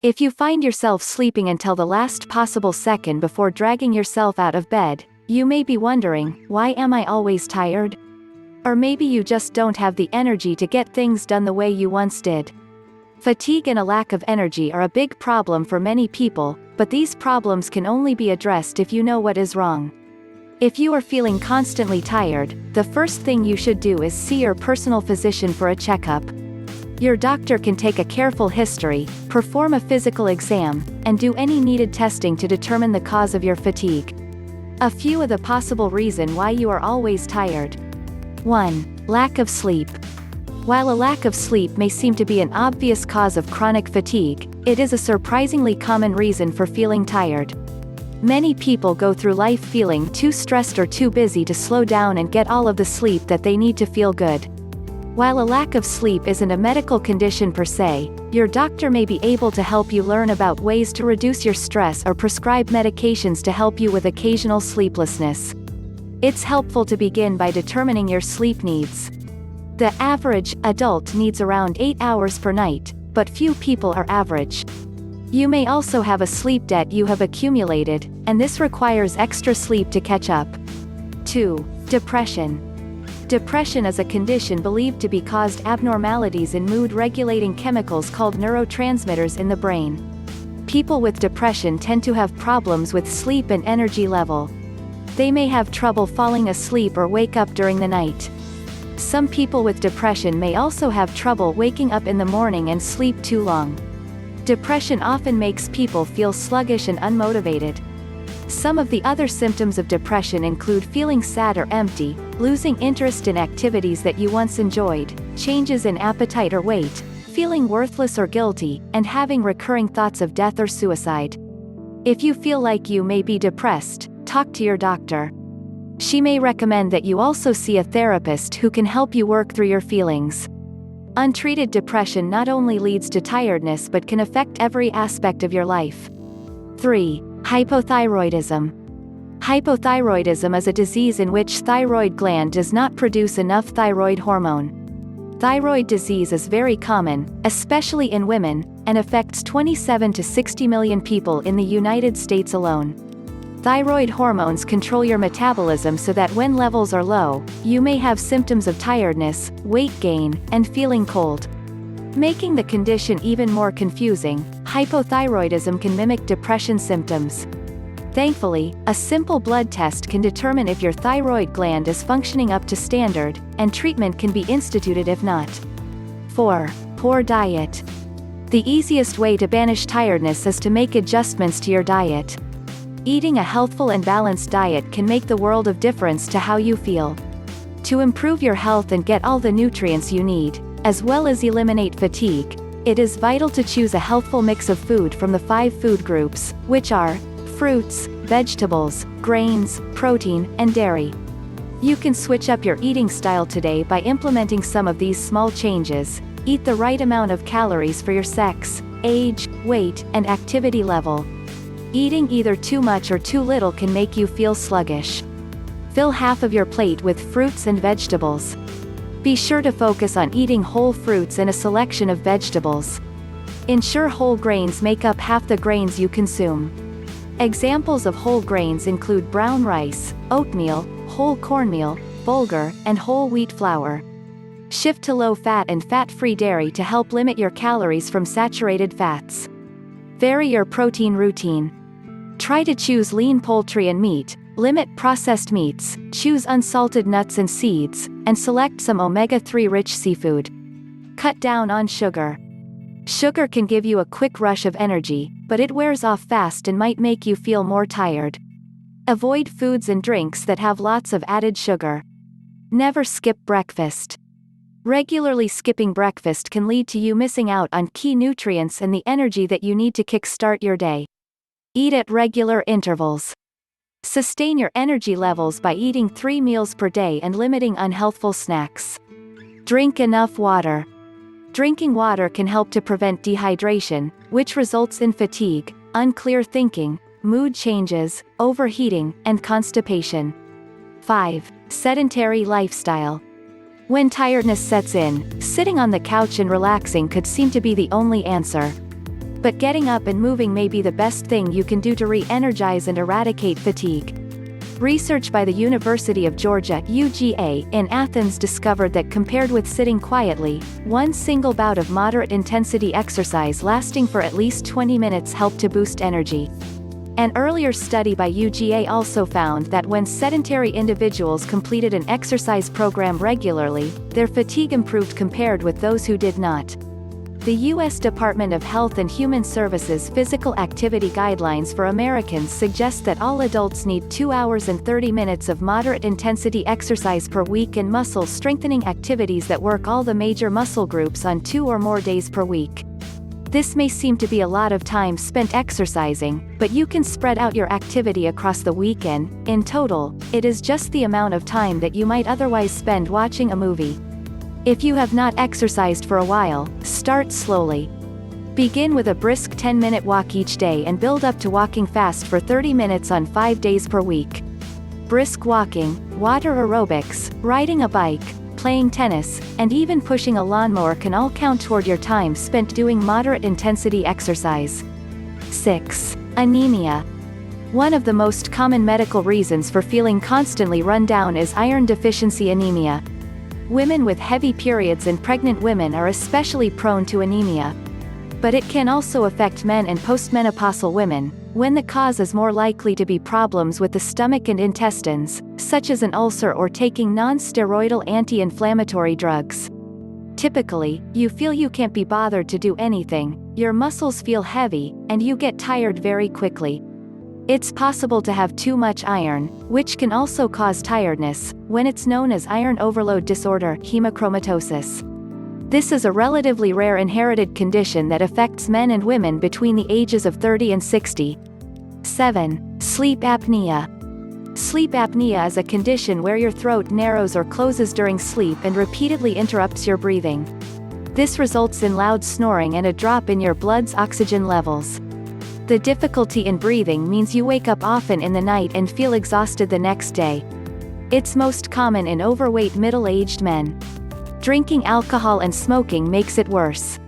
If you find yourself sleeping until the last possible second before dragging yourself out of bed, you may be wondering, why am I always tired? Or maybe you just don't have the energy to get things done the way you once did. Fatigue and a lack of energy are a big problem for many people, but these problems can only be addressed if you know what is wrong. If you are feeling constantly tired, the first thing you should do is see your personal physician for a checkup. Your doctor can take a careful history, perform a physical exam, and do any needed testing to determine the cause of your fatigue. A few of the possible reasons why you are always tired. 1. Lack of sleep. While a lack of sleep may seem to be an obvious cause of chronic fatigue, it is a surprisingly common reason for feeling tired. Many people go through life feeling too stressed or too busy to slow down and get all of the sleep that they need to feel good. While a lack of sleep isn't a medical condition per se, your doctor may be able to help you learn about ways to reduce your stress or prescribe medications to help you with occasional sleeplessness. It's helpful to begin by determining your sleep needs. The average adult needs around 8 hours per night, but few people are average. You may also have a sleep debt you have accumulated, and this requires extra sleep to catch up. 2. Depression. Depression is a condition believed to be caused abnormalities in mood-regulating chemicals called neurotransmitters in the brain. People with depression tend to have problems with sleep and energy level. They may have trouble falling asleep or wake up during the night. Some people with depression may also have trouble waking up in the morning and sleep too long. Depression often makes people feel sluggish and unmotivated. Some of the other symptoms of depression include feeling sad or empty, losing interest in activities that you once enjoyed, changes in appetite or weight, feeling worthless or guilty, and having recurring thoughts of death or suicide. If you feel like you may be depressed, talk to your doctor. She may recommend that you also see a therapist who can help you work through your feelings. Untreated depression not only leads to tiredness but can affect every aspect of your life. 3. Hypothyroidism. Hypothyroidism is a disease in which thyroid gland does not produce enough thyroid hormone. Thyroid disease is very common, especially in women, and affects 27 to 60 million people in the United States alone. Thyroid hormones control your metabolism so that when levels are low, you may have symptoms of tiredness, weight gain, and feeling cold. Making the condition even more confusing, hypothyroidism can mimic depression symptoms. Thankfully, a simple blood test can determine if your thyroid gland is functioning up to standard, and treatment can be instituted if not. 4. Poor diet. The easiest way to banish tiredness is to make adjustments to your diet. Eating a healthful and balanced diet can make the world of difference to how you feel. To improve your health and get all the nutrients you need, as well as eliminate fatigue, it is vital to choose a healthful mix of food from the 5 food groups, which are fruits, vegetables, grains, protein, and dairy. You can switch up your eating style today by implementing some of these small changes. Eat the right amount of calories for your sex, age, weight, and activity level. Eating either too much or too little can make you feel sluggish. Fill half of your plate with fruits and vegetables. Be sure to focus on eating whole fruits and a selection of vegetables. Ensure whole grains make up half the grains you consume. Examples of whole grains include brown rice, oatmeal, whole cornmeal, bulgur, and whole wheat flour. Shift to low-fat and fat-free dairy to help limit your calories from saturated fats. Vary your protein routine. Try to choose lean poultry and meat, limit processed meats, choose unsalted nuts and seeds, and select some omega-3 rich seafood. Cut down on sugar. Sugar can give you a quick rush of energy, but it wears off fast and might make you feel more tired. Avoid foods and drinks that have lots of added sugar. Never skip breakfast. Regularly skipping breakfast can lead to you missing out on key nutrients and the energy that you need to kickstart your day. Eat at regular intervals. Sustain your energy levels by eating 3 meals per day and limiting unhealthful snacks. Drink enough water. Drinking water can help to prevent dehydration, which results in fatigue, unclear thinking, mood changes, overheating, and constipation. 5. Sedentary lifestyle. When tiredness sets in, sitting on the couch and relaxing could seem to be the only answer. But getting up and moving may be the best thing you can do to re-energize and eradicate fatigue. Research by the University of Georgia (UGA) in Athens discovered that compared with sitting quietly, one single bout of moderate-intensity exercise lasting for at least 20 minutes helped to boost energy. An earlier study by UGA also found that when sedentary individuals completed an exercise program regularly, their fatigue improved compared with those who did not. The U.S. Department of Health and Human Services Physical Activity Guidelines for Americans suggest that all adults need 2 hours and 30 minutes of moderate-intensity exercise per week and muscle-strengthening activities that work all the major muscle groups on 2 or more days per week. This may seem to be a lot of time spent exercising, but you can spread out your activity across the weekend. In total, it is just the amount of time that you might otherwise spend watching a movie. If you have not exercised for a while, start slowly. Begin with a brisk 10-minute walk each day and build up to walking fast for 30 minutes on 5 days per week. Brisk walking, water aerobics, riding a bike, playing tennis, and even pushing a lawnmower can all count toward your time spent doing moderate-intensity exercise. 6. Anemia. One of the most common medical reasons for feeling constantly run down is iron deficiency anemia. Women with heavy periods and pregnant women are especially prone to anemia. But it can also affect men and postmenopausal women, when the cause is more likely to be problems with the stomach and intestines, such as an ulcer or taking non-steroidal anti-inflammatory drugs. Typically, you feel you can't be bothered to do anything, your muscles feel heavy, and you get tired very quickly. It's possible to have too much iron, which can also cause tiredness, when it's known as iron overload disorder, hemochromatosis. This is a relatively rare inherited condition that affects men and women between the ages of 30 and 60. 7. Sleep apnea. Sleep apnea is a condition where your throat narrows or closes during sleep and repeatedly interrupts your breathing. This results in loud snoring and a drop in your blood's oxygen levels. The difficulty in breathing means you wake up often in the night and feel exhausted the next day. It's most common in overweight middle-aged men. Drinking alcohol and smoking makes it worse.